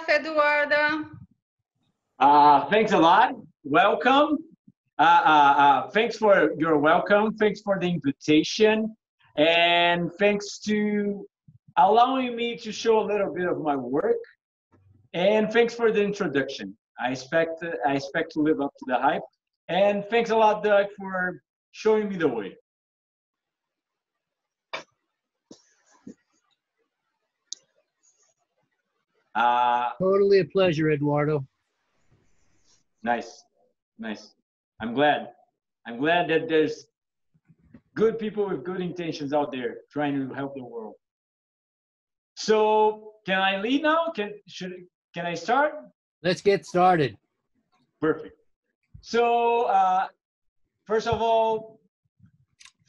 Chef Eduardo. Thanks a lot. Welcome. Thanks for your welcome. Thanks for the invitation. And thanks to allowing me to show a little bit of my work. And thanks for the introduction. I expect to live up to the hype. And thanks a lot, Doug, for showing me the way. Totally a pleasure, Eduardo. Nice, nice. I'm glad. I'm glad that there's good people with good intentions out there trying to help the world. So, can I lead now? Can I start? Let's get started. Perfect. So, first of all,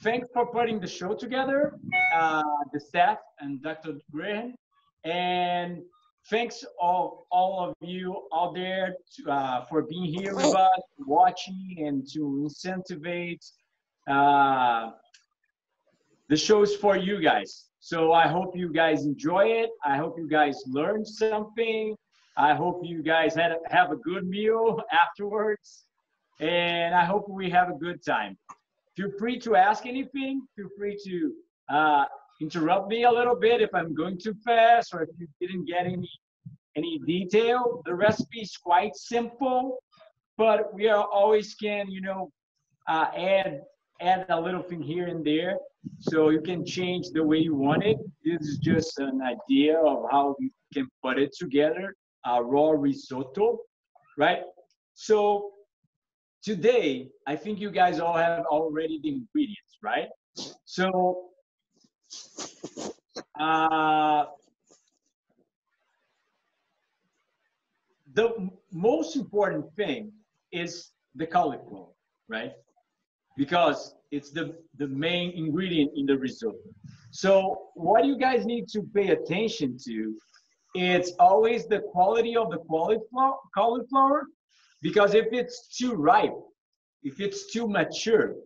thanks for putting the show together, the staff and Dr. Graham, and thanks all of you out there for being here with us, watching, and to incentivize the shows for you guys. So I hope you guys enjoy it. I hope you guys learn something. I hope you guys have a good meal afterwards. And I hope we have a good time. Feel free to ask anything. Feel free to interrupt me a little bit if I'm going too fast or if you didn't get any detail. The recipe is quite simple, but we are always can, add a little thing here and there. So you can change the way you want it. This is just an idea of how you can put it together, a raw risotto, right? So today, I think you guys all have already the ingredients, right? So, the most important thing is the cauliflower, right? Because it's the main ingredient in the risotto. So what you guys need to pay attention to, it's always the quality of the cauliflower, because if it's too ripe, if it's too mature,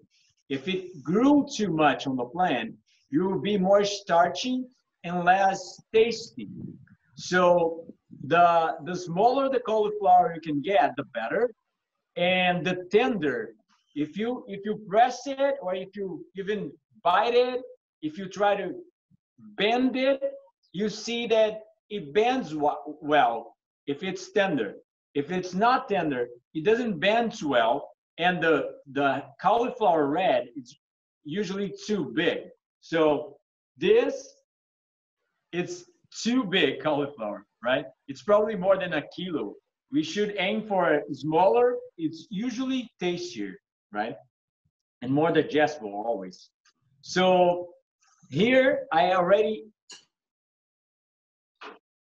if it grew too much on the plant, you will be more starchy and less tasty. So the smaller the cauliflower you can get, the better. And the tender, if you press it, or if you even bite it, if you try to bend it, you see that it bends well if it's tender. If it's not tender, it doesn't bend well, and the cauliflower red is usually too big. So it's too big cauliflower, right? It's probably more than a kilo. We should aim for a smaller. It's usually tastier, right? And more digestible always. So here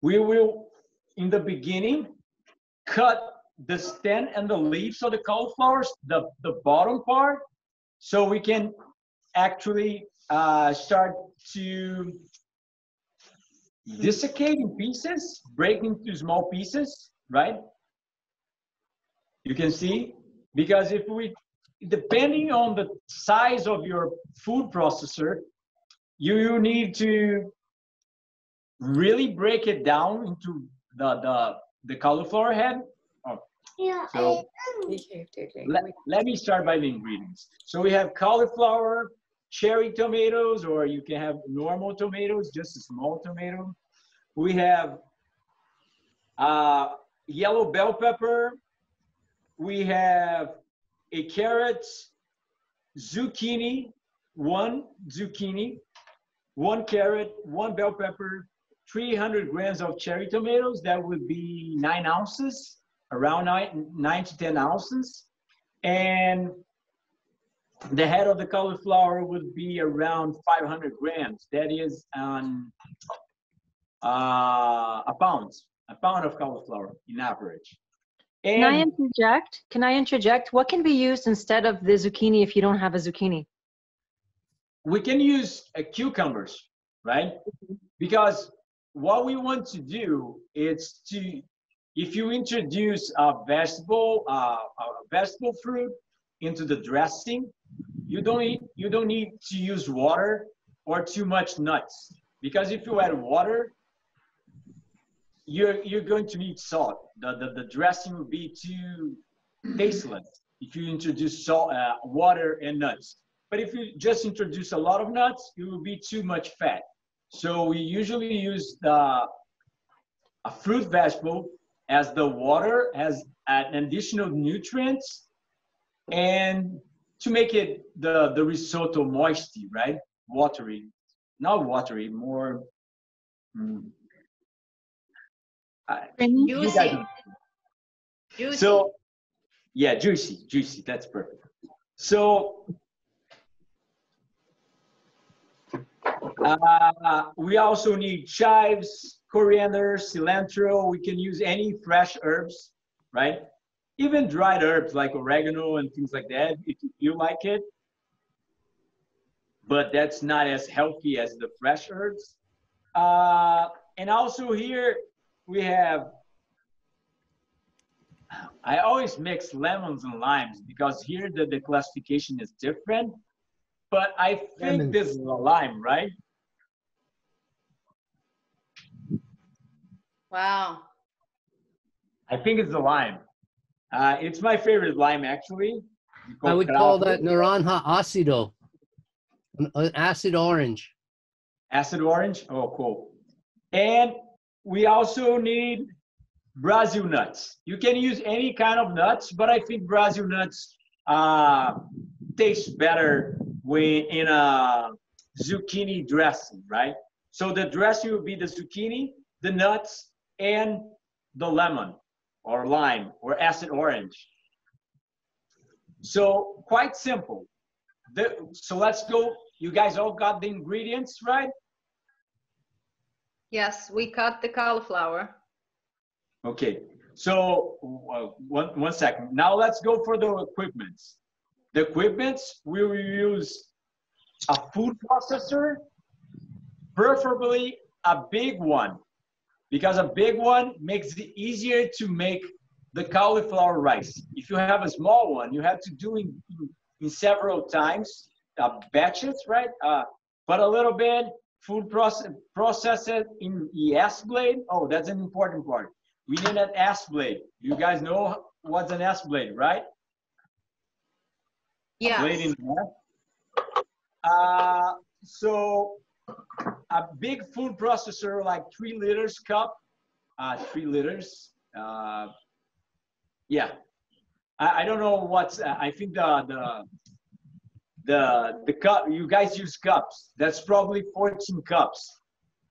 we will, in the beginning, cut the stem and the leaves of the cauliflowers, the bottom part, so we can actually start to dissecate in pieces, break into small pieces, right? You can see, because if we, depending on the size of your food processor, you need to really break it down into the cauliflower head. Oh. Yeah. So let me start by the ingredients. So we have cauliflower, cherry tomatoes, or you can have normal tomatoes, just a small tomato. We have yellow bell pepper. We have a carrot, zucchini, one carrot, one bell pepper, 300 grams of cherry tomatoes. That would be 9 ounces, around 9 to 10 ounces. And the head of the cauliflower would be around 500 grams. That is a pound of cauliflower in average. And Can I interject? Can I interject? What can be used instead of the zucchini if you don't have a zucchini? We can use cucumbers, right? Because what we want to do is if you introduce a vegetable fruit into the dressing, you don't need to use water or too much nuts. Because if you add water, you're going to need salt. The dressing will be too tasteless if you introduce salt, water, and nuts. But if you just introduce a lot of nuts, it will be too much fat. So we usually use a fruit vegetable as the water, as an additional nutrients, and to make it the risotto moisty, right? Watery, not watery, more. Juicy. Juicy. So yeah, juicy. That's perfect. So we also need chives, coriander, cilantro. We can use any fresh herbs, right? Even dried herbs like oregano and things like that, if you like it. But that's not as healthy as the fresh herbs. And also here we have, I always mix lemons and limes because here the classification is different. But I think this is a lime, right? Wow. I think it's a lime. It's my favorite lime, actually. I would call that naranja ácido, an acid orange. Acid orange? Oh, cool. And we also need Brazil nuts. You can use any kind of nuts, but I think Brazil nuts taste better when in a zucchini dressing, right? So the dressing will be the zucchini, the nuts, and the lemon or lime or acid orange. So quite simple. So let's go. You guys all got the ingredients, right? Yes, we cut the cauliflower. Okay, so one second. Now let's go for the equipments. The equipments, we will use a food processor, preferably a big one, because a big one makes it easier to make the cauliflower rice. If you have a small one, you have to do in several times, batches, right? But a little bit, food process it in the S blade. Oh, that's an important part. We need an S blade. You guys know what's an S blade, right? Yes. A blade in so a big food processor, like 3 liters cup, 3 liters. Yeah, I don't know what's. I think the cup. You guys use cups. That's probably 14 cups,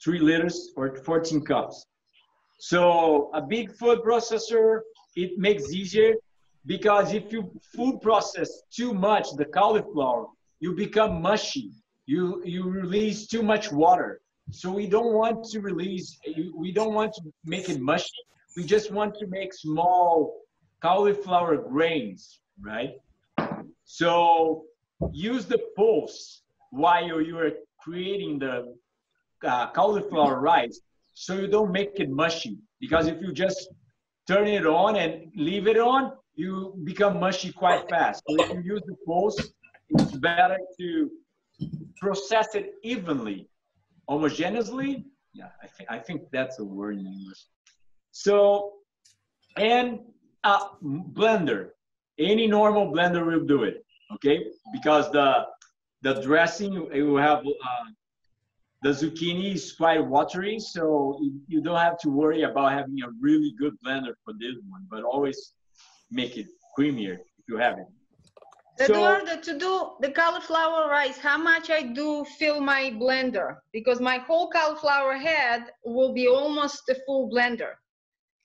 3 liters or 14 cups. So a big food processor, it makes easier because if you food process too much the cauliflower, you become mushy. You release too much water. So we don't want to release. We don't want to make it mushy. We just want to make small cauliflower grains, right? So use the pulse while you are creating the cauliflower rice, so you don't make it mushy. Because if you just turn it on and leave it on, you become mushy quite fast. So if you use the pulse, it's better to process it evenly, homogeneously. Yeah, I think that's a word in English. So, and a blender, any normal blender will do it, okay? Because the dressing, it will have the zucchini is quite watery, so you don't have to worry about having a really good blender for this one, but always make it creamier if you have it. Eduardo, to do the cauliflower rice, how much I do fill my blender? Because my whole cauliflower head will be almost a full blender.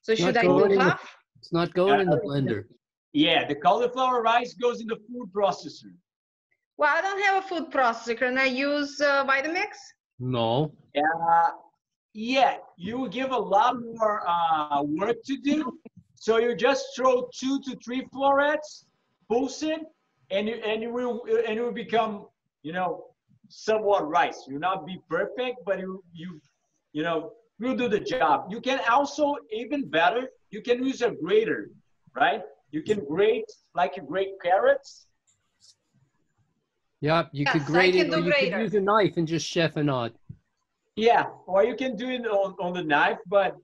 So should I do half? It's not going in the blender. Yeah, the cauliflower rice goes in the food processor. Well, I don't have a food processor. Can I use Vitamix? No. Yeah, you will give a lot more work to do. So you just throw 2 to 3 florets, pulse it, and it will become, you know, somewhat rice. You'll not be perfect, but you know, will do the job. You can also, even better, you can use a grater, right? You can grate like you grate carrots. Yeah, you could grate it, or you could use a knife and just chef and odd. Yeah, or you can do it on the knife, but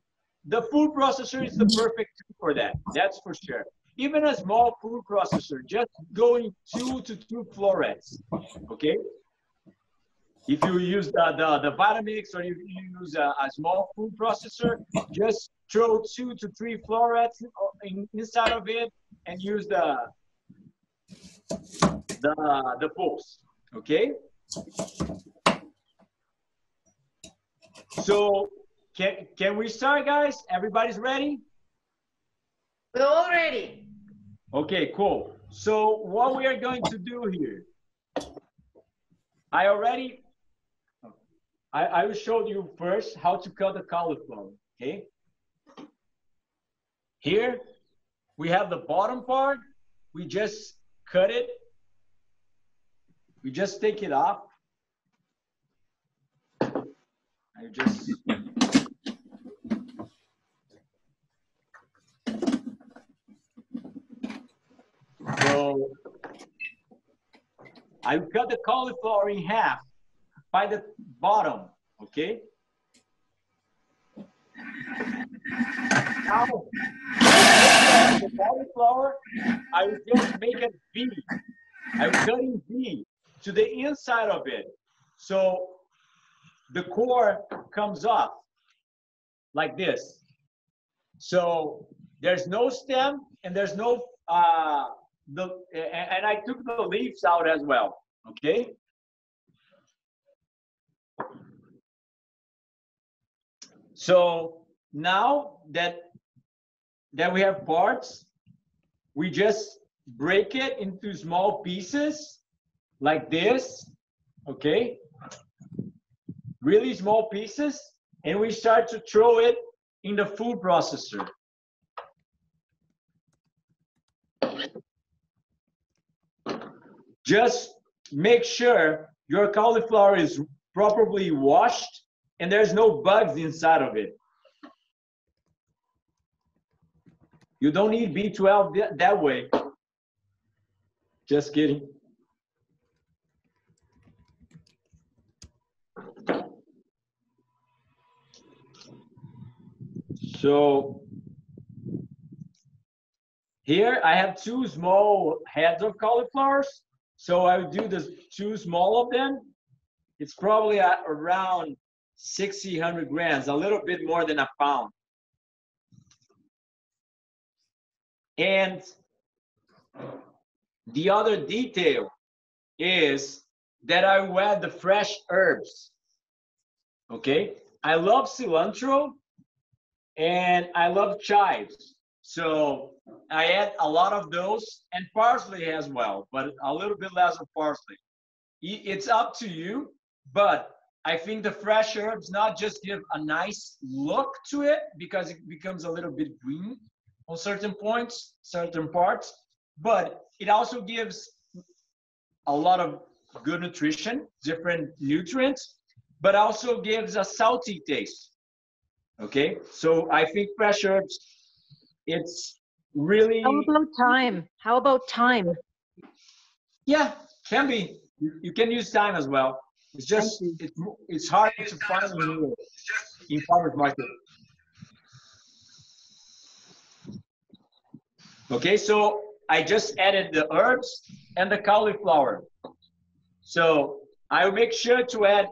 the food processor is the perfect tool for that. That's for sure. Even a small food processor, just going 2 to 2 florets, okay? If you use the Vitamix or you use a small food processor, just throw 2 to 3 florets inside of it and use the pulse, okay? So can we start, guys? Everybody's ready? We're all ready. Okay, cool. So what we are going to do here, I will show you first how to cut the cauliflower, okay? Here, we have the bottom part. We just cut it. We just take it off. So I cut the cauliflower in half by the bottom, okay? Now, the cauliflower, I will just make a V. I will cut in V to the inside of it. So the core comes off like this. So there's no stem and there's no, and I took the leaves out as well, okay? So now that we have parts, we just break it into small pieces like this, okay? Really small pieces, and we start to throw it in the food processor. Just make sure your cauliflower is properly washed and there's no bugs inside of it. You don't need B12 that way. Just kidding. So here I have 2 small heads of cauliflowers. So I would do the 2 small of them. It's probably around 600 grams, a little bit more than a pound. And the other detail is that I will add the fresh herbs. Okay, I love cilantro and I love chives. So I add a lot of those and parsley as well, but a little bit less of parsley. It's up to you, but I think the fresh herbs not just give a nice look to it because it becomes a little bit green on certain points, certain parts, but it also gives a lot of good nutrition, different nutrients, but also gives a salty taste. Okay, so I think fresh herbs, it's really. How about thyme? How about thyme? Yeah, can be. You can use thyme as well. It's just it's hard to find in farmers market. Okay, so I just added the herbs and the cauliflower. So I will make sure to add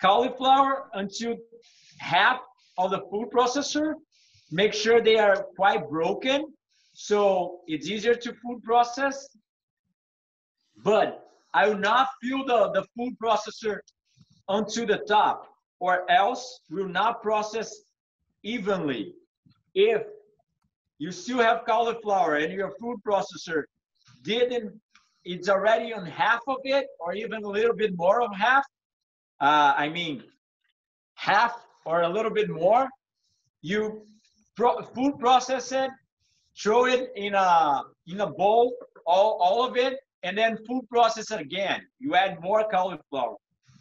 cauliflower until half of the food processor. Make sure they are quite broken so it's easier to food process. But I will not fill the food processor onto the top, or else will not process evenly. If you still have cauliflower and your food processor it's already on half of it, or even a little bit more of half, I mean half or a little bit more, you food process it, throw it in a bowl, all of it, and then food process it again. You add more cauliflower.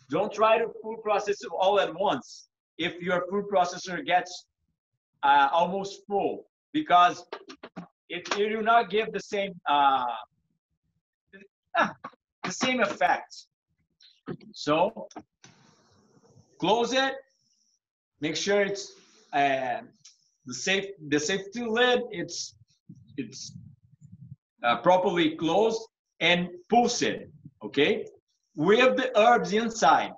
Don't try to food process it all at once if your food processor gets almost full, because it will not give the same effect. So close it. Make sure it's the safety lid, it's properly closed, and pulse it, okay, with the herbs inside.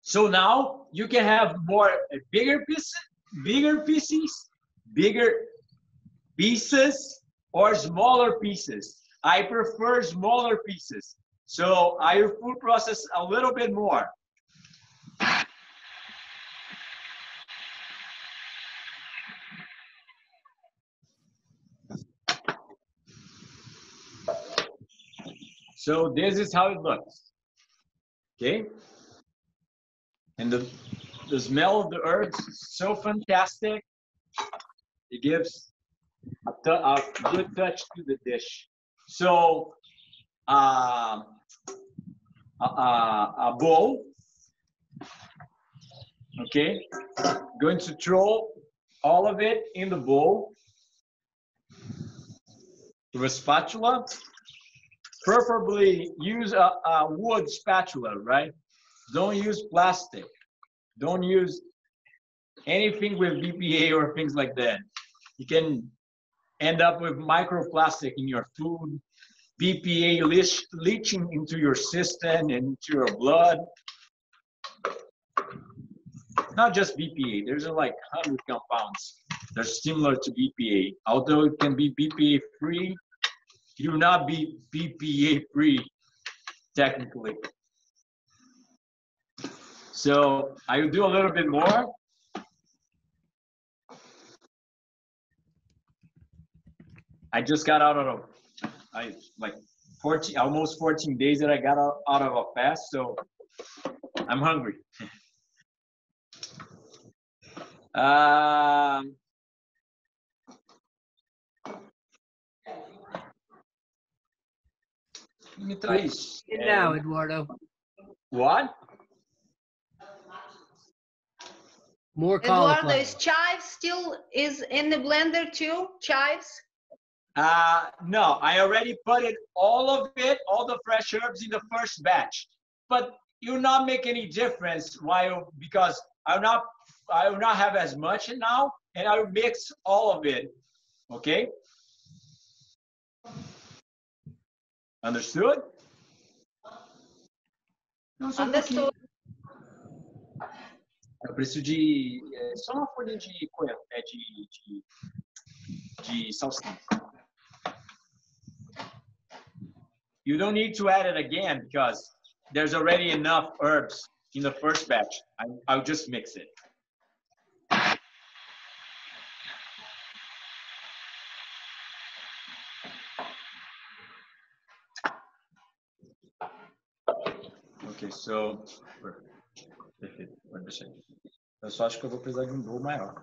So now you can have bigger pieces, or smaller pieces. I prefer smaller pieces. So I food process a little bit more. So this is how it looks. Okay. And the smell of the herbs is so fantastic. It gives a good touch to the dish. So a bowl, okay, going to throw all of it in the bowl with a spatula. Preferably use a wood spatula, right? Don't use plastic. Don't use anything with BPA or things like that. You can end up with microplastic in your food, BPA leaching into your system and into your blood. Not just BPA, there's like 100 compounds that are similar to BPA. Although it can be BPA free, it will not be BPA free technically. So I will do a little bit more. I just got out of like 14, almost 14 days that I got out of a fast, so I'm hungry. Me traz. Now, Eduardo. What? More cauliflower. Eduardo, is chives still in the blender too? Chives? No, I already put all of it, all the fresh herbs in the first batch. But it will not make any difference because I will not have as much now, and I will mix all of it. Okay? Understood? Understood. Eu preciso de só uma folha de salsinha. You don't need to add it again because there's already enough herbs in the first batch. I'll just mix it. Okay, so perfeito, pode deixar. Eu só acho que eu vou precisar de bowl maior.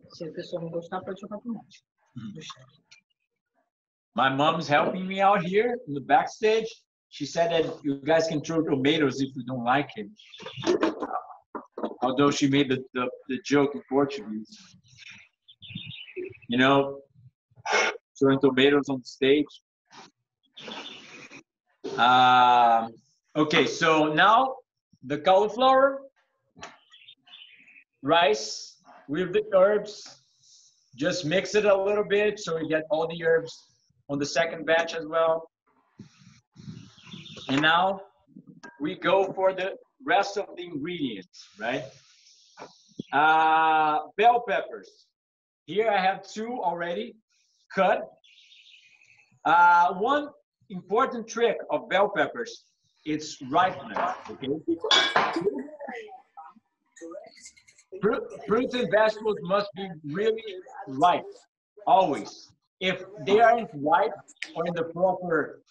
Se a pessoa não gostar, pode jogar pro monte. My mom's helping me out here in the backstage. She said that you guys can throw tomatoes if you don't like it. Although she made the joke in Portuguese. You know, throwing tomatoes on the stage. Okay, so now the cauliflower rice with the herbs. Just mix it a little bit so you get all the herbs on the second batch as well. And now we go for the rest of the ingredients, right? Bell peppers. Here I have 2 already cut. One important trick of bell peppers, it's ripeness, okay? Fruits and vegetables must be really ripe, always. If they aren't ripe or in the proper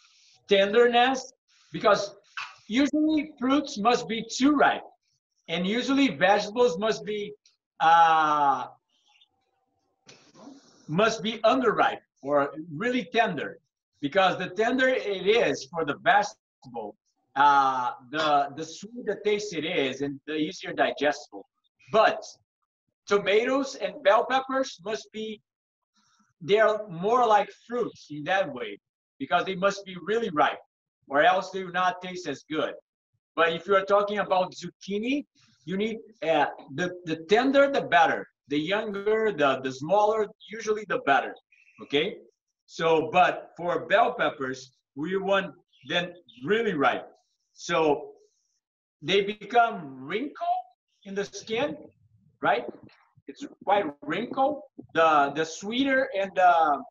tenderness, because usually fruits must be too ripe, and usually vegetables must be underripe or really tender. Because the tender it is for the vegetable, the sweet the taste it is, and the easier digestible. But tomatoes and bell peppers must be, they're more like fruits in that way, because they must be really ripe, or else they will not taste as good. But if you're talking about zucchini, you need the tender, the better. The younger, the smaller, usually the better. Okay? So, but for bell peppers, we want them really ripe. So they become wrinkled in the skin, right? It's quite wrinkled. The sweeter and the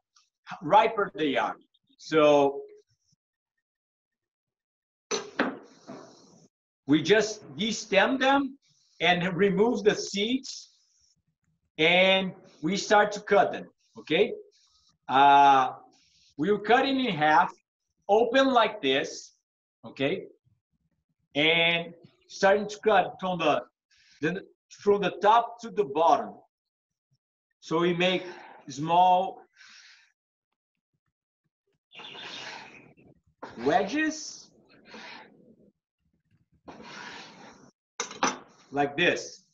riper they are. So we just destem them and remove the seeds, and we start to cut them. Okay, we'll cut it in half, open like this. Okay, and starting to cut from the top to the bottom. So we make small wedges like this.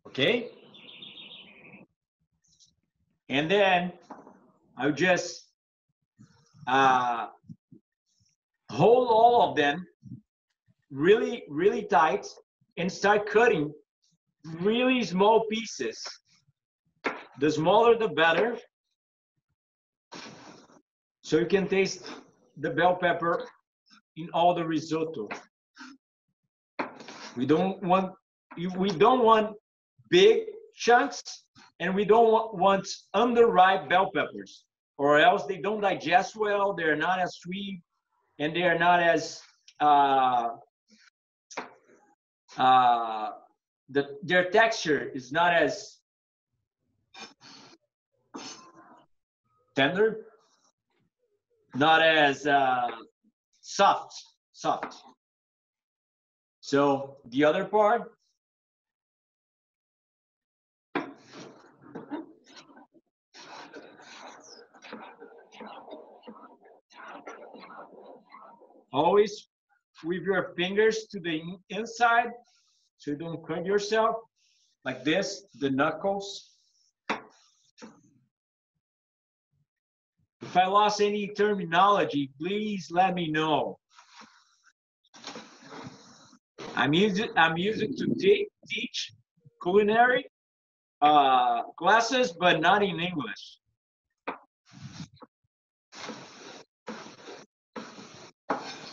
Okay, and then I'll just hold all of them really, really tight and start cutting really small pieces. The smaller, the better. So you can taste the bell pepper in all the risotto. We don't want big chunks, and we don't want underripe bell peppers, or else they don't digest well. They're not as sweet, and they are not as their texture is not as tender, not as soft. So the other part, always with your fingers to the inside, so you don't cut yourself, like this, the knuckles. If I lost any terminology, please let me know. I'm using to teach culinary classes, but not in English.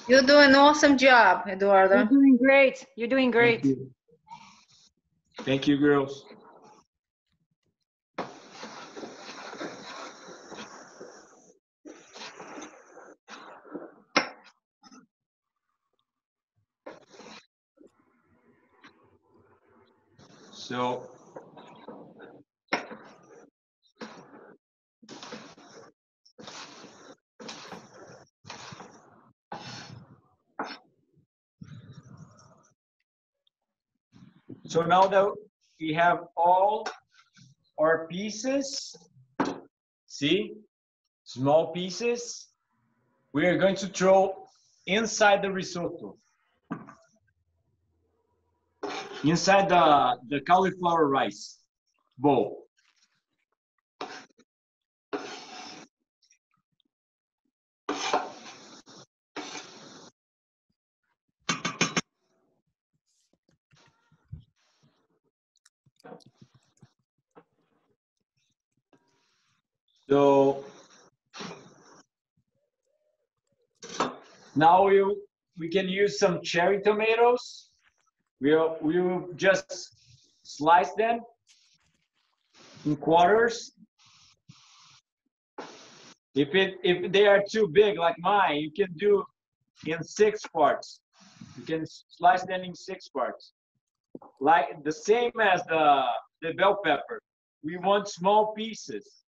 You do an awesome job, Eduardo. You're doing great. You're doing great. Thank you, girls. So now that we have all our pieces, see, small pieces, we are going to throw inside the risotto, inside the cauliflower rice bowl. So now we can use some cherry tomatoes. We will just slice them in quarters. If they are too big like mine, you can do in 6 parts. You can slice them in 6 parts, like the same as the bell pepper. We want small pieces.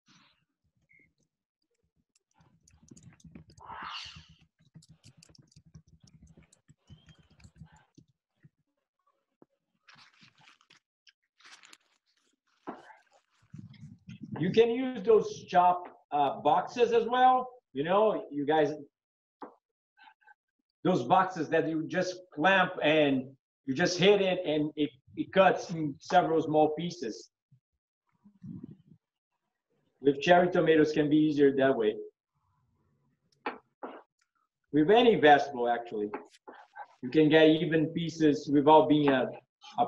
You can use those chop boxes as well. You know, you guys, those boxes that you just clamp and you just hit it and it cuts in several small pieces. With cherry tomatoes can be easier that way. With any vegetable, actually, you can get even pieces without being a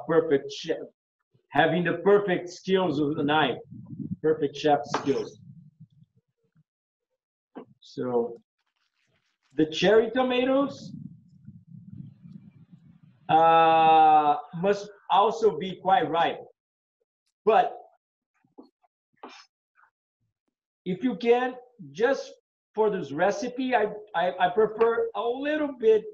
perfect chef, having the perfect skills with the knife, perfect chef skills. So the cherry tomatoes must also be quite ripe. But if you can, just for this recipe, I prefer a little bit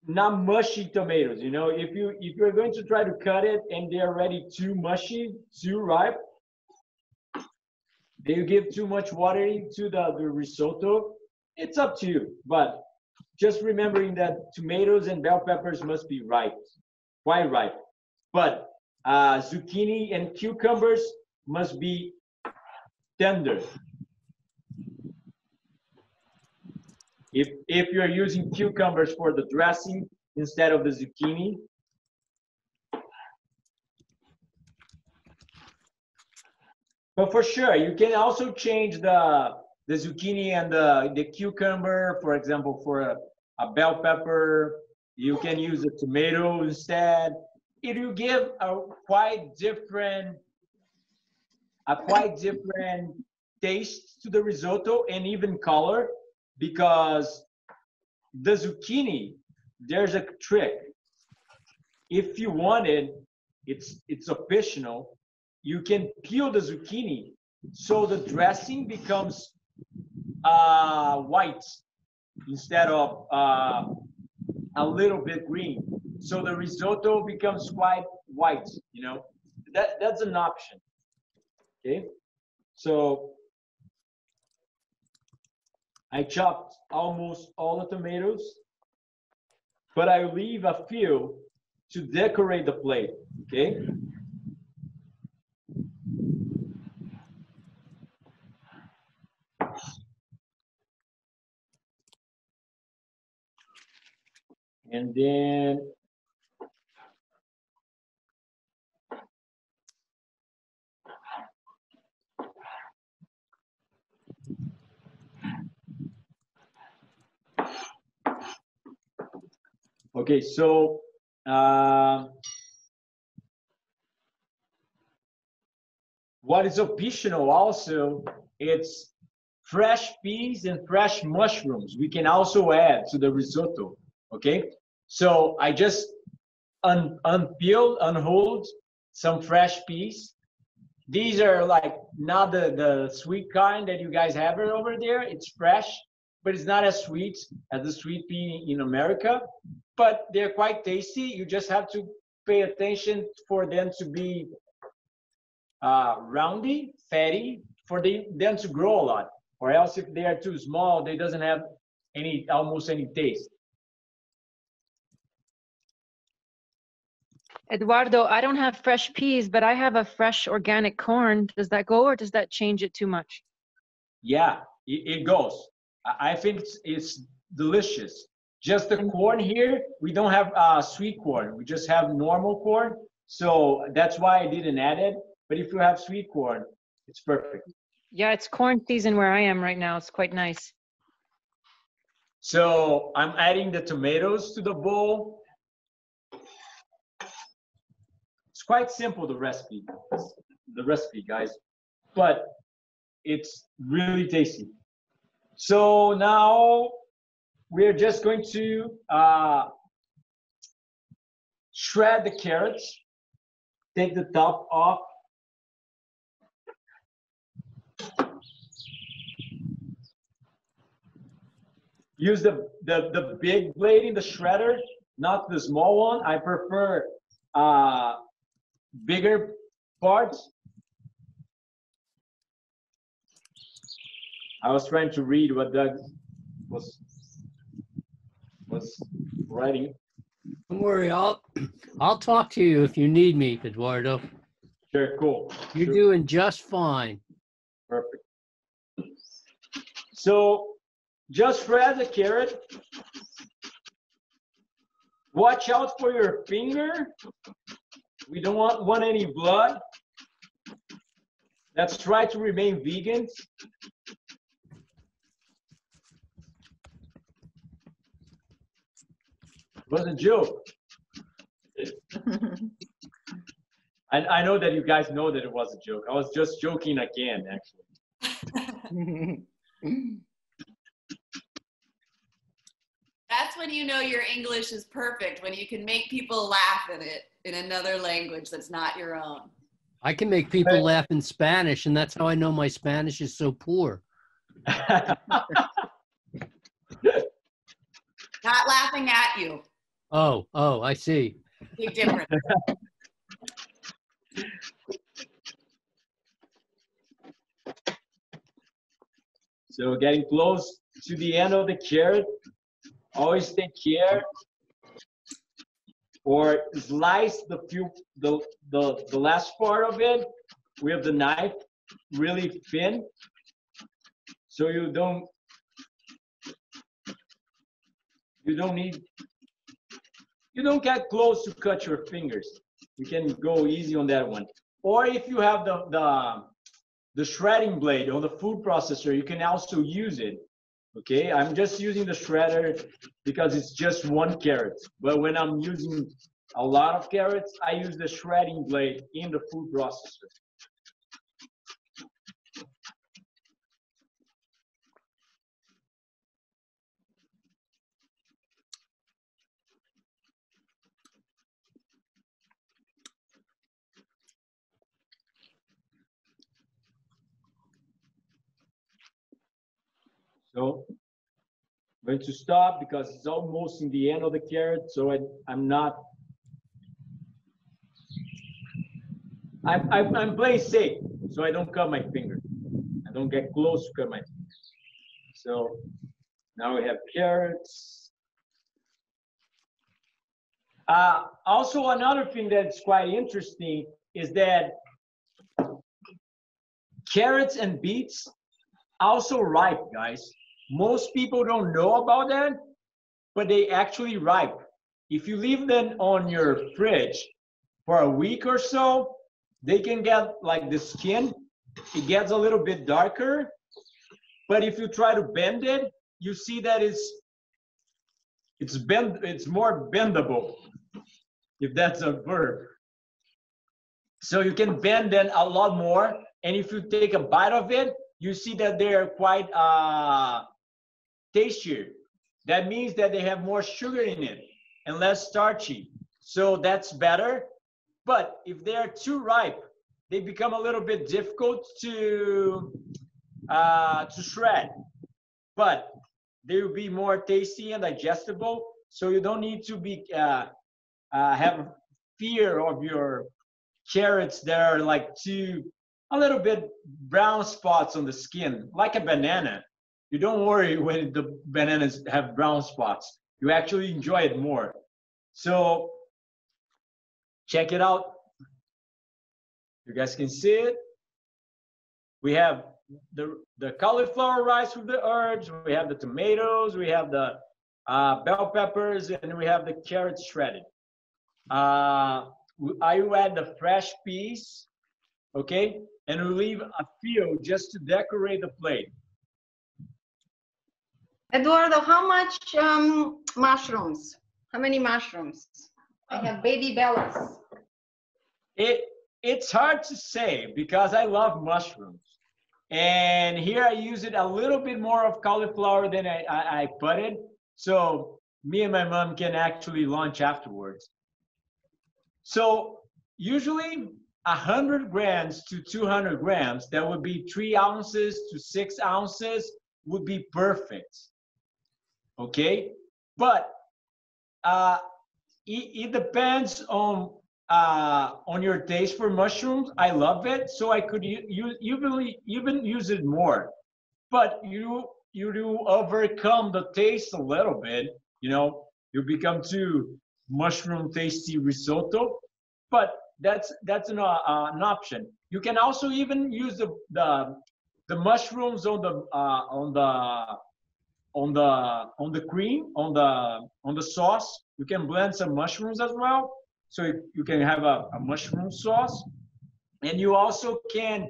not mushy tomatoes. You know, if you're going to try to cut it and they're already too mushy, too ripe, they give too much water into the risotto. It's up to you, but just remembering that tomatoes and bell peppers must be ripe, quite ripe. But zucchini and cucumbers must be tender. If you're using cucumbers for the dressing instead of the zucchini, but for sure, you can also change the zucchini and the cucumber, for example, for a bell pepper. You can use a tomato instead. It will give a quite different taste to the risotto and even color, because the zucchini, there's a trick. If you want it, it's optional. You can peel the zucchini so the dressing becomes white instead of a little bit green. So the risotto becomes quite white, you know. That's an option. Okay. So I chopped almost all the tomatoes, but I leave a few to decorate the plate. Okay. And then okay, so what is optional also, it's fresh peas and fresh mushrooms. We can also add to the risotto. Okay, so I just unhulled some fresh peas. These are like not the sweet kind that you guys have it over there. It's fresh, but it's not as sweet as the sweet pea in America. But they're quite tasty. You just have to pay attention for them to be roundy, fatty, for them to grow a lot. Or else if they are too small, they doesn't have almost any taste. Eduardo, I don't have fresh peas, but I have a fresh organic corn. Does that go, or does that change it too much? Yeah, it goes. I think it's delicious. Just the corn here, we don't have sweet corn. We just have normal corn. So that's why I didn't add it. But if you have sweet corn, it's perfect. Yeah, it's corn season where I am right now. It's quite nice. So I'm adding the tomatoes to the bowl. It's quite simple, the recipe, guys, but it's really tasty. So now we're just going to shred the carrots, take the top off. Use the big blade in the shredder, not the small one. I prefer bigger parts. I was trying to read what Doug was writing. Don't worry, I'll talk to you if you need me, Eduardo. Sure, cool. You're doing just fine. Perfect. So just shred the carrot Watch out for your finger. We don't want any blood. Let's try to remain vegans. It was a joke. I know that you guys know that it was a joke. I was just joking again, actually. That's when you know your English is perfect, when you can make people laugh at it in another language that's not your own. I can make people laugh in Spanish, and that's how I know my Spanish is so poor. Not laughing at you. Oh, I see. Big difference. So getting close to the end of the carrot, always take care or slice the last part of it with the knife really thin, so you don't get close to cut your fingers. You can go easy on that one. Or if you have the shredding blade on the food processor, you can also use it. Okay, I'm just using the shredder because it's just one carrot. But when I'm using a lot of carrots, I use the shredding blade in the food processor. So I'm going to stop because it's almost in the end of the carrot. So I'm playing safe, so I don't cut my finger. I don't get close to cut my finger. So now we have carrots. Also, another thing that's quite interesting is that carrots and beets also ripe, guys. Most people don't know about that, but they actually ripe. If you leave them on your fridge for a week or so, they can get like the skin, it gets a little bit darker, but if you try to bend it, you see that it's more bendable, if that's a verb. So you can bend them a lot more, and if you take a bite of it, you see that they're quite tastier. That means that they have more sugar in it and less starchy. So that's better. But if they are too ripe, they become a little bit difficult to shred. But they will be more tasty and digestible. So you don't need to be have fear of your carrots that are like a little bit brown spots on the skin, like a banana. You don't worry when the bananas have brown spots. You actually enjoy it more. So check it out. You guys can see it. We have the cauliflower rice with the herbs. We have the tomatoes. We have the bell peppers, and we have the carrots shredded. I will add the fresh peas, okay? And we leave a few just to decorate the plate. Eduardo, how much mushrooms? How many mushrooms? I have baby bellas. It's hard to say because I love mushrooms. And here I use it a little bit more of cauliflower than I put it. So me and my mom can actually lunch afterwards. So usually 100 grams to 200 grams, that would be 3 ounces to 6 ounces, would be perfect. Okay, but it depends on your taste for mushrooms. I love it, so I could even use it more. But you do overcome the taste a little bit. You know, you become too mushroom tasty risotto. But that's an option. You can also even use the mushrooms on the cream, on the sauce, you can blend some mushrooms as well. So you can have a mushroom sauce. And you also can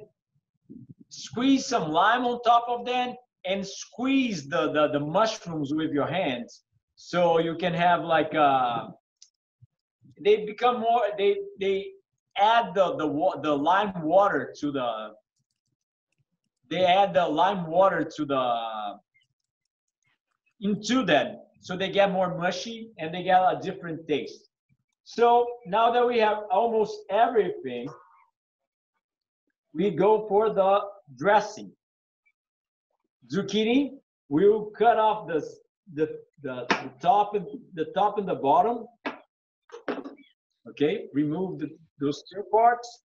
squeeze some lime on top of that and squeeze the mushrooms with your hands. So you can have like they become more, they add the lime water to the, they add the lime water to the, into that. So they get more mushy and they get a different taste. So now that we have almost everything, we go for the dressing. Zucchini, we'll cut off the top and the bottom. Okay, remove those two parts.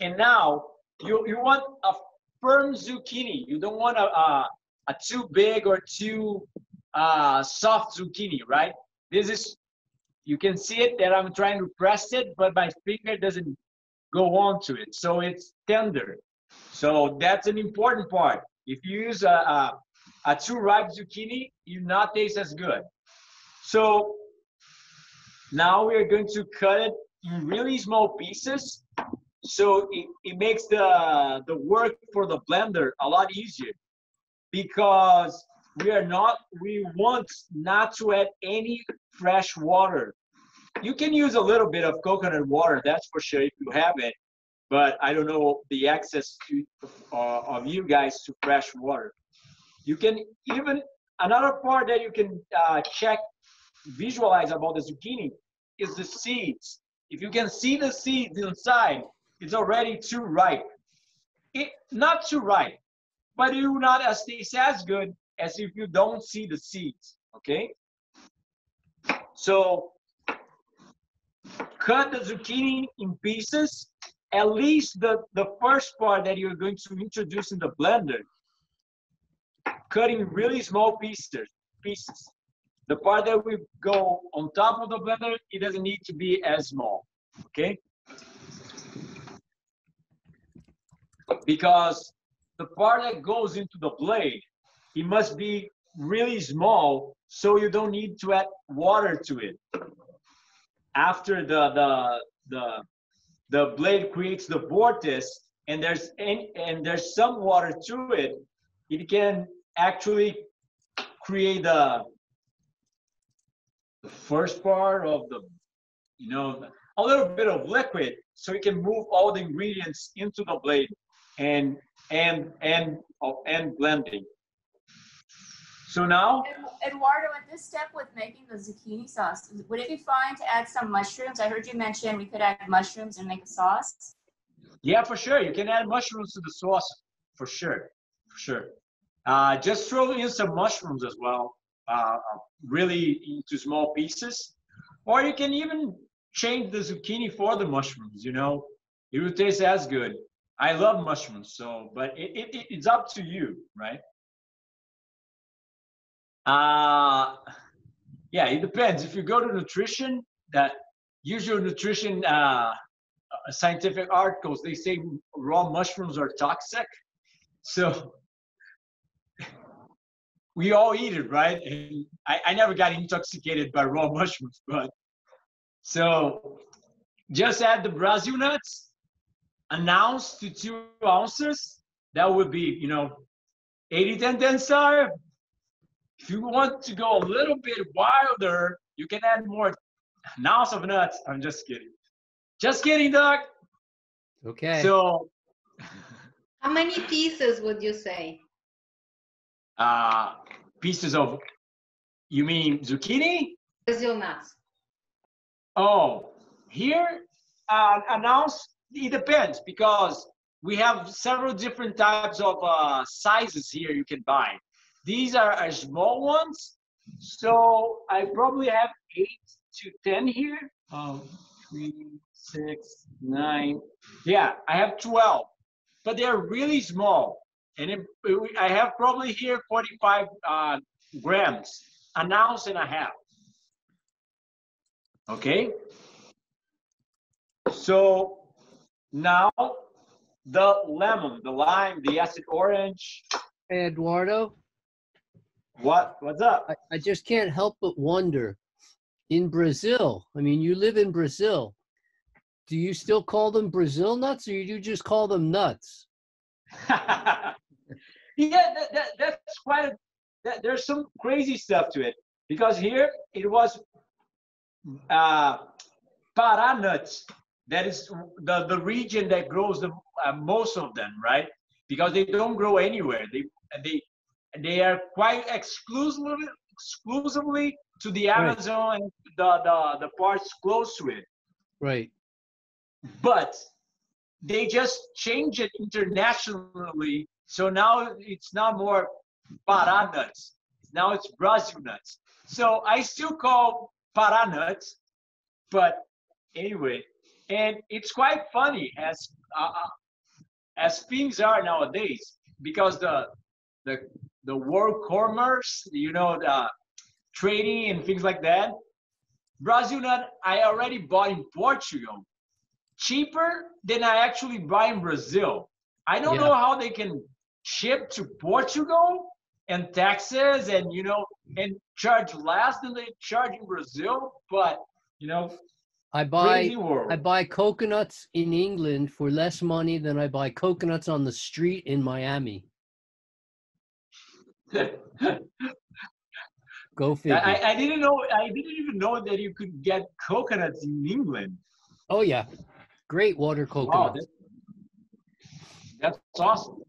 And now you want a firm zucchini. You don't want a too big or too soft zucchini, right? This is, you can see it that I'm trying to press it, but my finger doesn't go on to it. So it's tender. So that's an important part. If you use a too ripe zucchini, you not taste as good. So now we are going to cut it in really small pieces. So it makes the work for the blender a lot easier, because we want not to add any fresh water. You can use a little bit of coconut water, that's for sure, if you have it. But I don't know the access of you guys to fresh water. You can even, another part that you can visualize about the zucchini is the seeds. If you can see the seeds inside, it's already too ripe. Not too ripe, but it will not taste as good as if you don't see the seeds, okay? So cut the zucchini in pieces, at least the first part that you're going to introduce in the blender, cut in really small pieces. The part that we go on top of the blender, it doesn't need to be as small, okay? Because the part that goes into the blade, it must be really small, so you don't need to add water to it. After the blade creates the vortex, and there's some water to it, it can actually create the first part of the, you know, a little bit of liquid, so you can move all the ingredients into the blade and blending. So now, Eduardo, at this step with making the zucchini sauce, would it be fine to add some mushrooms? I heard you mention we could add mushrooms and make a sauce. Yeah, for sure. You can add mushrooms to the sauce, for sure, for sure. Just throw in some mushrooms as well, really into small pieces. Or you can even change the zucchini for the mushrooms, you know. It will taste as good. I love mushrooms, so, but it's up to you, right? Yeah, it depends. If you go to nutrition, that usual nutrition scientific articles, they say raw mushrooms are toxic. So we all eat it, right? And I never got intoxicated by raw mushrooms, but so just add the Brazil nuts, an ounce to 2 ounces. That would be, you know, 80-10-10 star. If you want to go a little bit wilder, you can add more, an ounce of nuts. I'm just kidding. Just kidding, Doc. Okay. So, How many pieces would you say? Pieces of, you mean zucchini? Brazil nuts. Oh, here, an ounce, it depends, because we have several different types of sizes here you can buy. These are small ones, so I probably have 8 to 10 here. 3, 6, 9. Yeah, I have 12, but they're really small. And I have probably here 45 grams, an ounce and a half. Okay. So now the lemon, the lime, the acid orange. Hey, Eduardo. What's up? I just can't help but wonder, in Brazil, I mean, you live in Brazil. Do you still call them Brazil nuts, or you just call them nuts? Yeah, that's quite there's some crazy stuff to it, because here it was Pará nuts. That is the region that grows the most of them, right? Because they don't grow anywhere. They are quite exclusively to the Amazon and the parts close to it. Right. But they just change it internationally. So now it's not more Pará nuts. Now it's Brazil nuts. So I still call Pará nuts, but anyway, and it's quite funny as things are nowadays, because the world commerce, you know, the trading and things like that. Brazil nut I already bought in Portugal, cheaper than I actually buy in Brazil. I don't know how they can ship to Portugal and taxes and, you know, and charge less than they charge in Brazil, but, you know, I buy coconuts in England for less money than I buy coconuts on the street in Miami. Go figure. I didn't know. I didn't even know that you could get coconuts in England. Oh yeah, great water coconuts. Wow, that's awesome.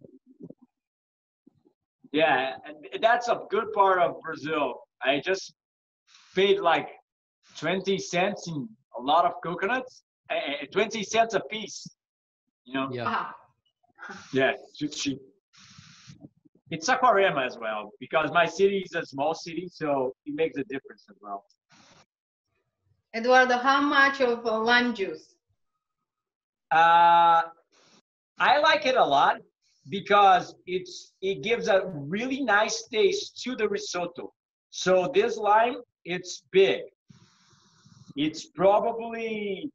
Yeah, that's a good part of Brazil. I just paid like 20 cents in a lot of coconuts, 20 cents a piece. You know. Yeah. Yeah, it's cheap. It's Saquarema as well, because my city is a small city, so it makes a difference as well. Eduardo, how much of lime juice? I like it a lot because it gives a really nice taste to the risotto. So this lime, it's big. It's probably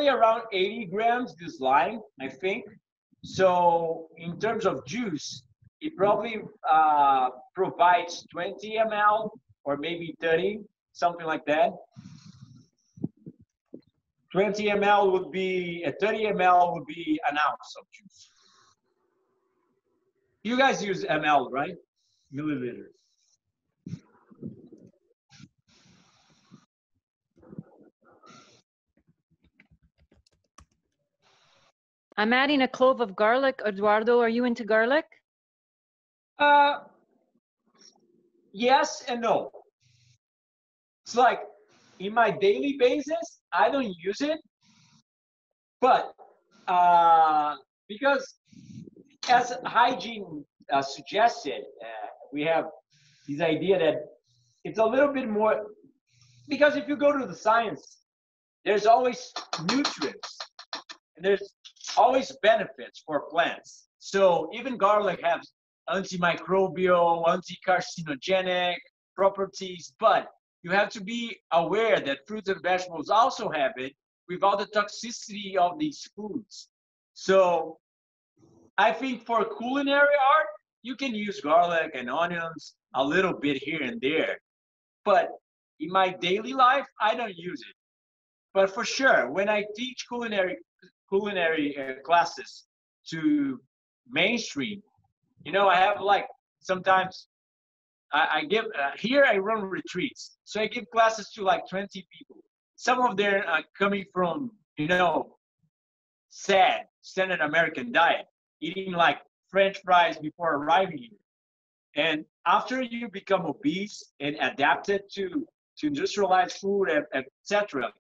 around 80 grams, this lime, I think. So in terms of juice, it probably provides 20 ml or maybe 30, something like that. 20 ml would be, 30 ml would be an ounce of juice. You guys use ml, right? Milliliters. I'm adding a clove of garlic. Eduardo, are you into garlic? Yes and no. It's like in my daily basis, I don't use it, but because as hygiene suggested, we have this idea that it's a little bit more, because if you go to the science, there's always nutrients and there's always benefits for plants. So even garlic has antimicrobial, anti-carcinogenic properties, but you have to be aware that fruits and vegetables also have it without the toxicity of these foods. So I think for culinary art, you can use garlic and onions a little bit here and there. But in my daily life, I don't use it. But for sure, when I teach culinary classes to mainstream, you know, I have like sometimes I give here I run retreats, so I give classes to like 20 people. Some of them are coming from, you know, standard American diet, eating like French fries before arriving here. And after you become obese and adapted to industrialized food, etc.,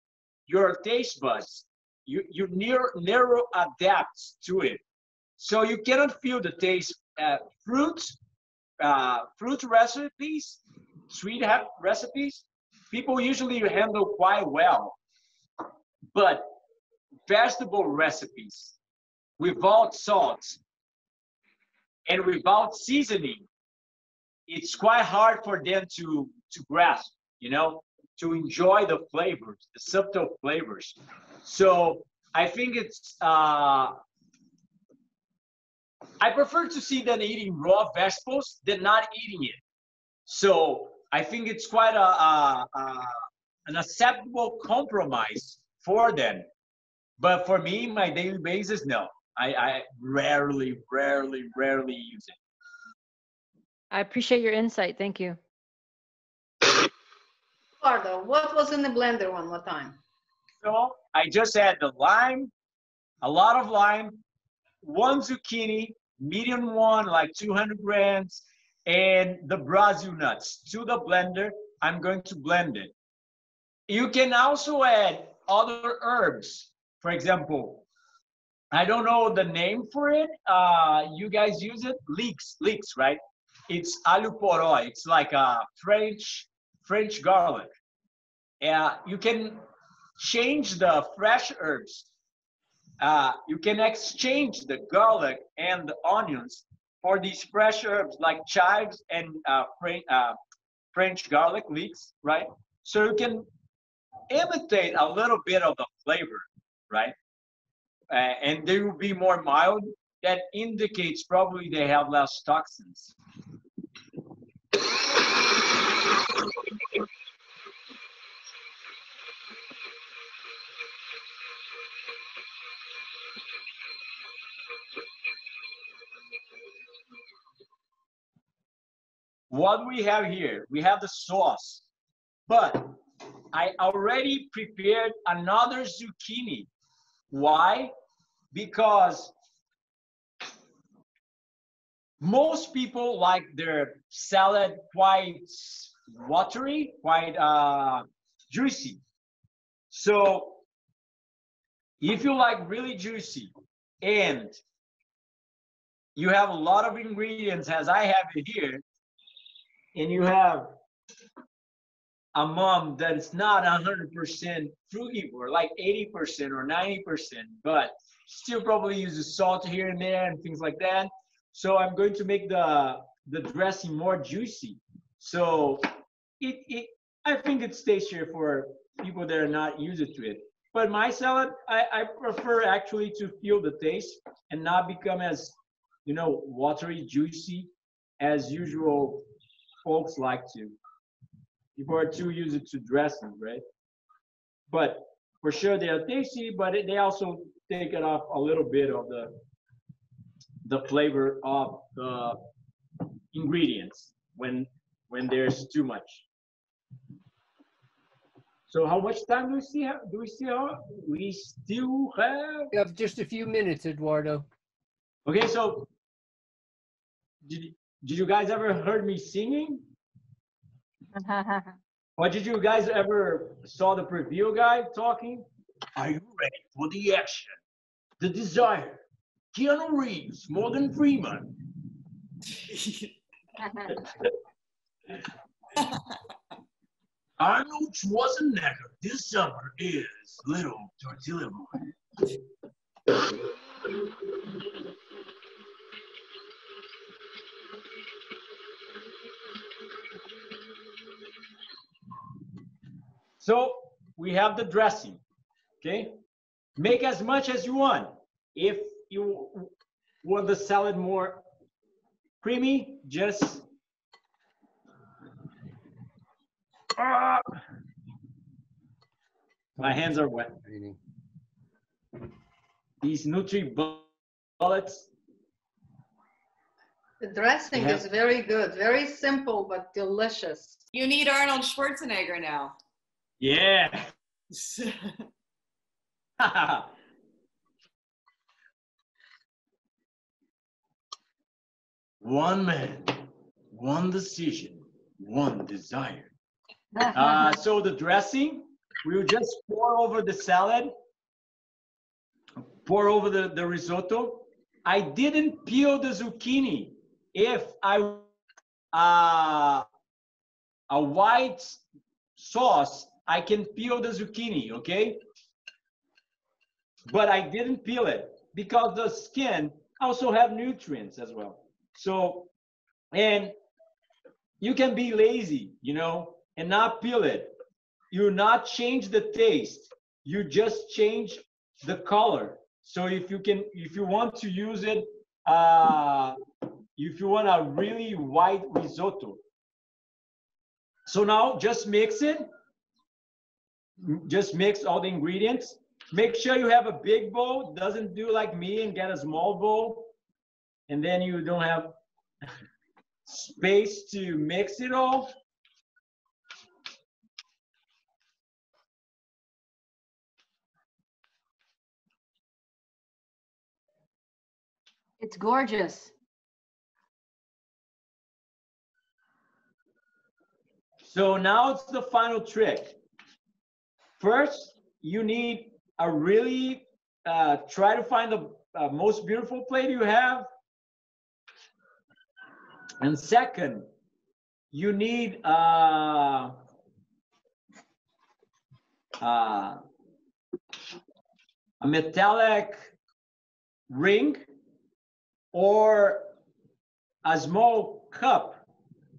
your taste buds you narrow adapt to it, so you cannot feel the taste. Fruit recipes, sweet recipes, people usually handle quite well, but vegetable recipes without salt and without seasoning, it's quite hard for them to grasp, you know, to enjoy the flavors, the subtle flavors. So I think it's, I prefer to see them eating raw vegetables than not eating it. So I think it's quite an acceptable compromise for them. But for me, my daily basis, no. I rarely use it. I appreciate your insight. Thank you. Eduardo, what was in the blender one more time? So I just add the lime, a lot of lime, one zucchini, medium one, like 200 grams, and the Brazil nuts to the blender. I'm going to blend it. You can also add other herbs. For example, I don't know the name for it. You guys use it? Leeks, right? It's alho poró. It's like a French garlic. You can change the fresh herbs. You can exchange the garlic and the onions for these fresh herbs like chives and French garlic leeks, right? So you can imitate a little bit of the flavor, right? And they will be more mild. That indicates probably they have less toxins. What we have here, we have the sauce, but I already prepared another zucchini. Why? Because most people like their salad quite watery, quite juicy. So if you like really juicy and you have a lot of ingredients as I have it here, and you have a mom that is not 100% frugivore, like 80% or 90%, but still probably uses salt here and there and things like that. So I'm going to make the dressing more juicy. So I think it's tastier for people that are not used to it. But my salad, I prefer actually to feel the taste and not become as, watery, juicy as usual folks like to. People are too used to dressing, right? But for sure they are tasty, but they also take it off a little bit of the flavor of the ingredients when there's too much. So how much time do we still have? We still have. You have just a few minutes, Eduardo. Okay, so did you guys ever heard me singing? Or did you guys ever saw the preview guy talking? Are you ready for the action? The desire. Keanu Reeves, Morgan Freeman. Arnold Schwarzenegger this summer is Little Tortilla Boy. So we have the dressing, okay? Make as much as you want. If you want the salad more creamy, just my hands are wet. These Nutri-Bullets. The dressing is very good, very simple but delicious. You need Arnold Schwarzenegger now. Yeah. One man, one decision, one desire. So the dressing, we'll just pour over the salad, pour over the risotto. I didn't peel the zucchini. If a white sauce, I can peel the zucchini, okay? But I didn't peel it because the skin also have nutrients as well. So, and you can be lazy, and not peel it. You not change the taste. You just change the color. So if you want to use it, if you want a really white risotto. So now just mix it. Just mix all the ingredients. Make sure you have a big bowl. Doesn't do like me and get a small bowl. And then you don't have space to mix it all. It's gorgeous. So now it's the final trick. First, you need a really, try to find the most beautiful plate you have. And second, you need a metallic ring or a small cup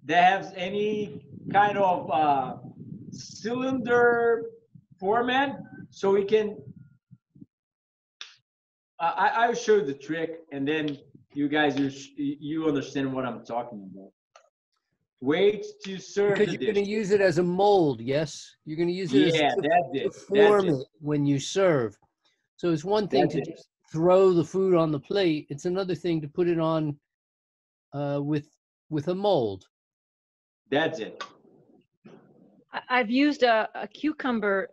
that has any kind of cylinder format, so we can I'll show you the trick, and then you guys you understand what I'm talking about. Wait to serve Because the you're dish. going to use it as a mold, yes? You're going to use it to form it when you serve. So it's one thing to just throw the food on the plate. It's another thing to put it on with a mold. That's it. I've used a cucumber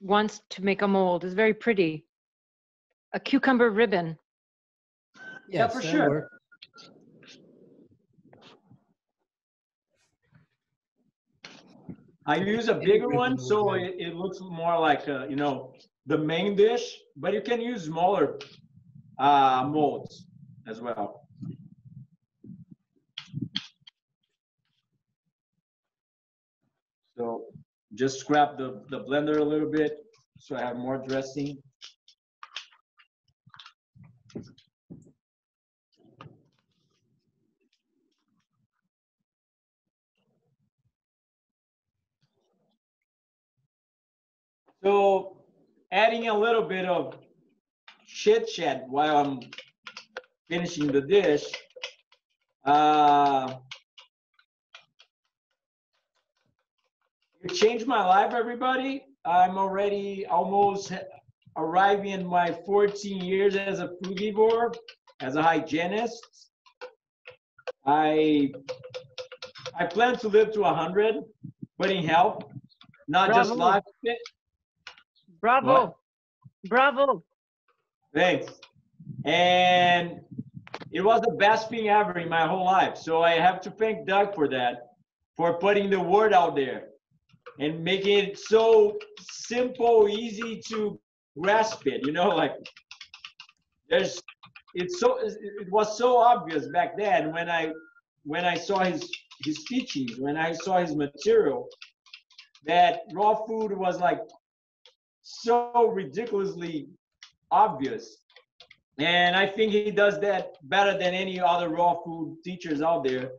once to make a mold. It's very pretty. A cucumber ribbon. Yes, yeah, for sure. Work. I use a bigger one, so it looks more like you know, the main dish, but you can use smaller molds as well. So just scrap the blender a little bit so I have more dressing. So adding a little bit of chit chat while I'm finishing the dish. It changed my life, everybody. I'm already almost arriving in my 14 years as a frugivore, as a hygienist. I plan to live to 100, but in health, not just life. Bravo. What? Bravo. Thanks. And it was the best thing ever in my whole life. So I have to thank Doug for that, for putting the word out there and making it so simple, easy to grasp it. You know, like it was so obvious back then when I saw his teachings, when I saw his material, that raw food was like so ridiculously obvious. And I think he does that better than any other raw food teachers out there.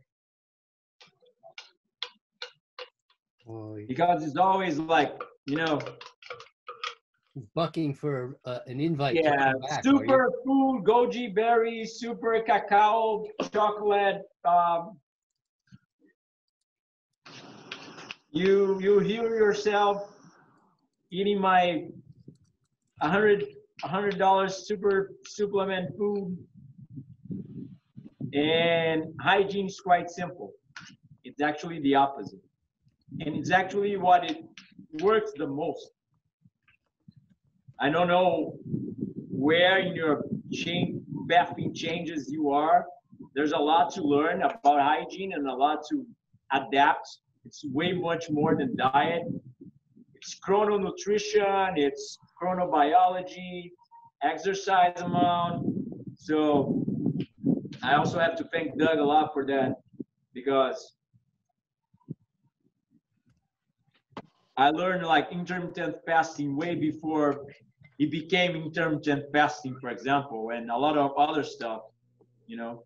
Because it's always like, you know, bucking for an invite. Yeah, to come back, super food, goji berry, super cacao, chocolate. You heal yourself eating my $100 super supplement food, and hygiene is quite simple. It's actually the opposite, and it's actually what it works the most. I don't know where in your bathing changes you are. There's a lot to learn about hygiene and a lot to adapt. It's way much more than diet. It's chrononutrition, it's chronobiology, exercise amount. So I also have to thank Doug a lot for that, because I learned like intermittent fasting way before it became intermittent fasting, for example, and a lot of other stuff, you know.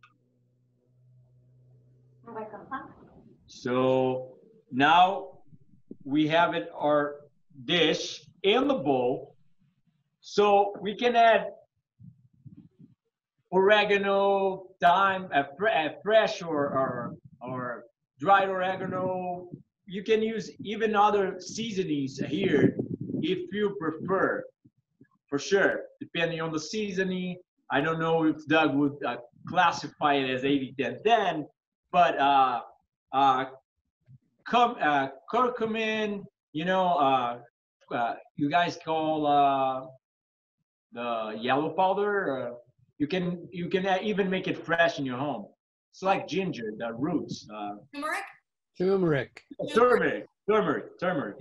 So now we have our dish in the bowl. So we can add oregano, thyme, fresh or dried oregano. You can use even other seasonings here if you prefer, for sure, depending on the seasoning. I don't know if Doug would classify it as 80-10-10, but curcumin, you know, you guys call the yellow powder. You can even make it fresh in your home. It's like ginger, the roots. Turmeric? Turmeric.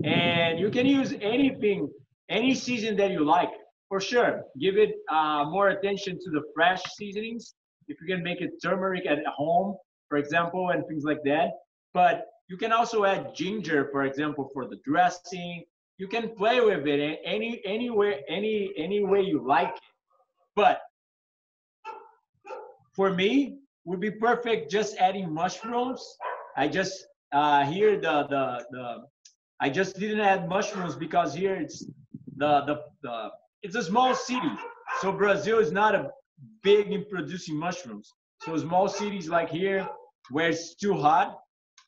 And you can use anything, any season that you like, for sure. Give it more attention to the fresh seasonings. If you can make it turmeric at home, for example, and things like that. But you can also add ginger, for example, for the dressing. You can play with it any way you like it. But for me, would be perfect just adding mushrooms. I just here I just didn't add mushrooms because here it's it's a small city, so Brazil is not a big in producing mushrooms. So small cities like here, where it's too hot,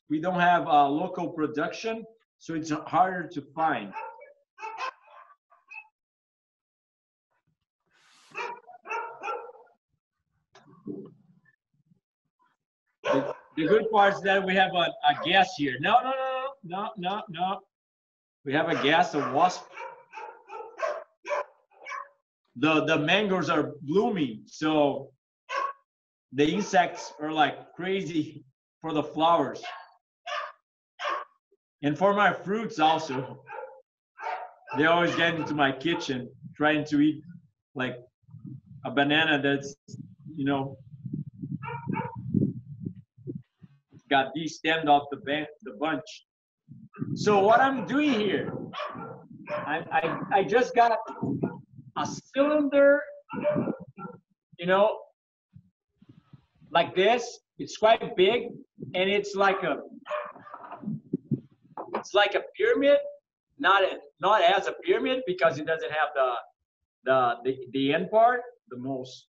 we don't have local production, so it's harder to find. The good part is that we have a guest here. No. We have a guest, a wasp. The mangoes are blooming, so the insects are like crazy for the flowers. And for my fruits also. They always get into my kitchen trying to eat like a banana that's, you know, got destemmed off the bunch. So what I'm doing here, I just got a cylinder, you know, like this. It's quite big, and it's like a pyramid, not as a pyramid because it doesn't have the end part, the most,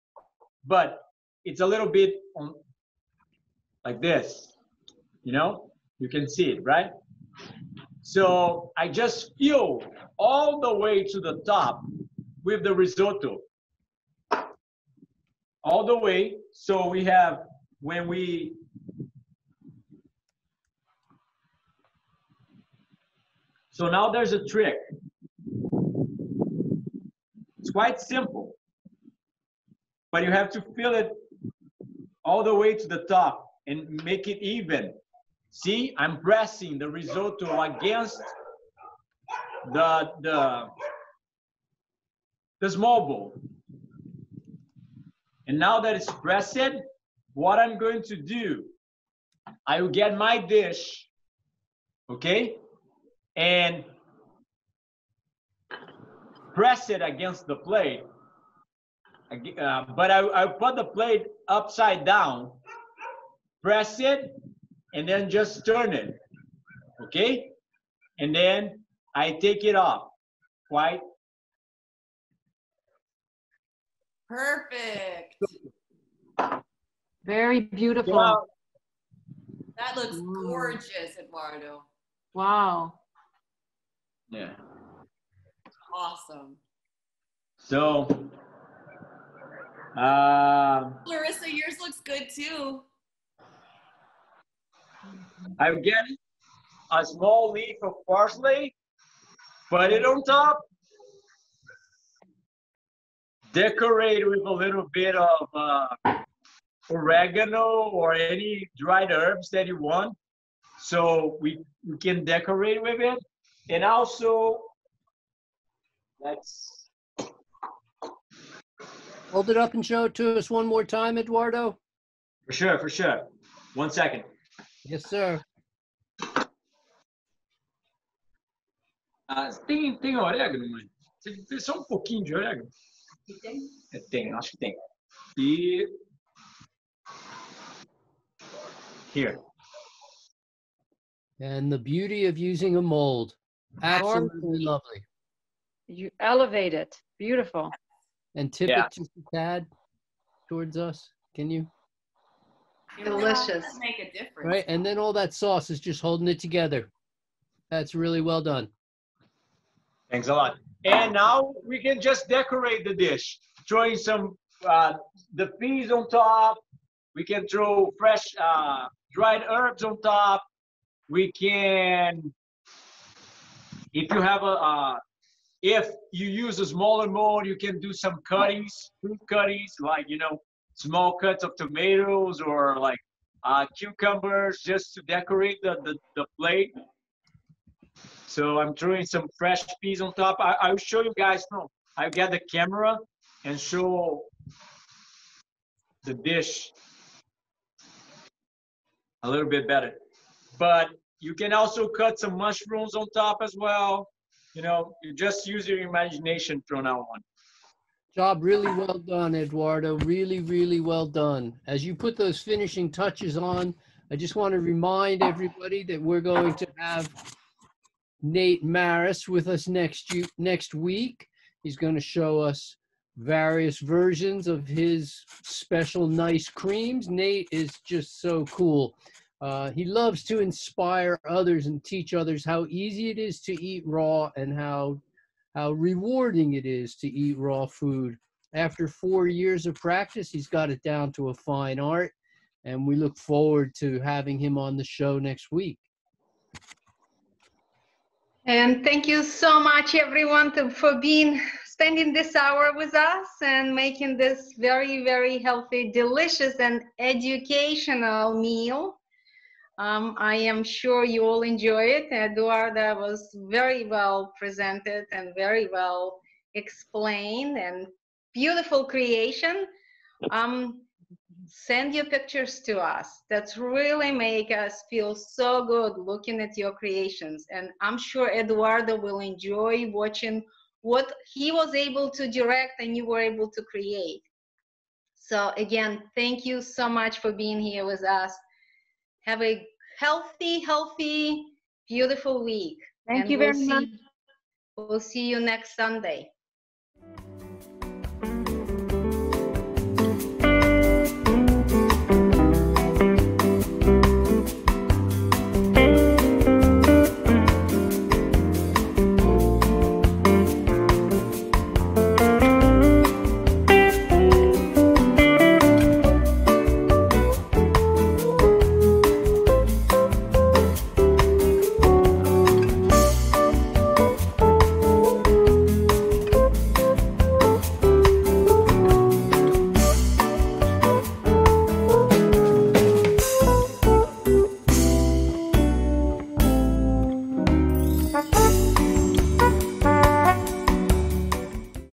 but it's a little bit on like this. You know, you can see it, right? So I just fill all the way to the top with the risotto. All the way. So we have, so now there's a trick. It's quite simple, but you have to fill it all the way to the top and make it even. See, I'm pressing the risotto against the small bowl. And now that it's pressed, what I'm going to do, I will get my dish, okay, and press it against the plate. But I put the plate upside down, press it, and then just turn it, okay? And then I take it off, quite. Perfect. Very beautiful. Wow. That looks gorgeous, Eduardo. Wow. Yeah. Awesome. So, Larissa, yours looks good too. I'm getting a small leaf of parsley, put it on top, decorate with a little bit of oregano or any dried herbs that you want, so we can decorate with it. And also, let's hold it up and show it to us one more time, Eduardo. For sure. 1 second. Yes, sir. Tem orégano, mãe? Tem só pouquinho de orégano? Tem? Tem, acho que tem. E here. And the beauty of using a mold. Absolutely lovely. You elevate it. Beautiful. And tip it just a tad towards us. Can you? Delicious. Make a difference. Right, and then all that sauce is just holding it together. That's really well done. Thanks a lot. And now we can just decorate the dish, throwing some the peas on top. We can throw fresh dried herbs on top. We can, if you have if you use a smaller mold, you can do some cuttings, fruit cuttings, like, you know, small cuts of tomatoes or like cucumbers, just to decorate the plate. So I'm throwing some fresh peas on top. I'll show you guys. No, I'll get the camera and show the dish a little bit better. But you can also cut some mushrooms on top as well. You know, you just use your imagination from now on. Job really well done, Eduardo. Really, really well done. As you put those finishing touches on, I just want to remind everybody that we're going to have Nate Maris with us next week. He's going to show us various versions of his special nice creams. Nate is just so cool. He loves to inspire others and teach others how easy it is to eat raw and how rewarding it is to eat raw food. After 4 years of practice, he's got it down to a fine art, and we look forward to having him on the show next week. And thank you so much, everyone, for spending this hour with us and making this very, very healthy, delicious, and educational meal. I am sure you all enjoy it. Eduardo was very well presented and very well explained, and beautiful creation. Send your pictures to us. That's really make us feel so good looking at your creations. And I'm sure Eduardo will enjoy watching what he was able to direct and you were able to create. So again, thank you so much for being here with us. Have a healthy, beautiful week. Thank you very much. We'll see you next Sunday.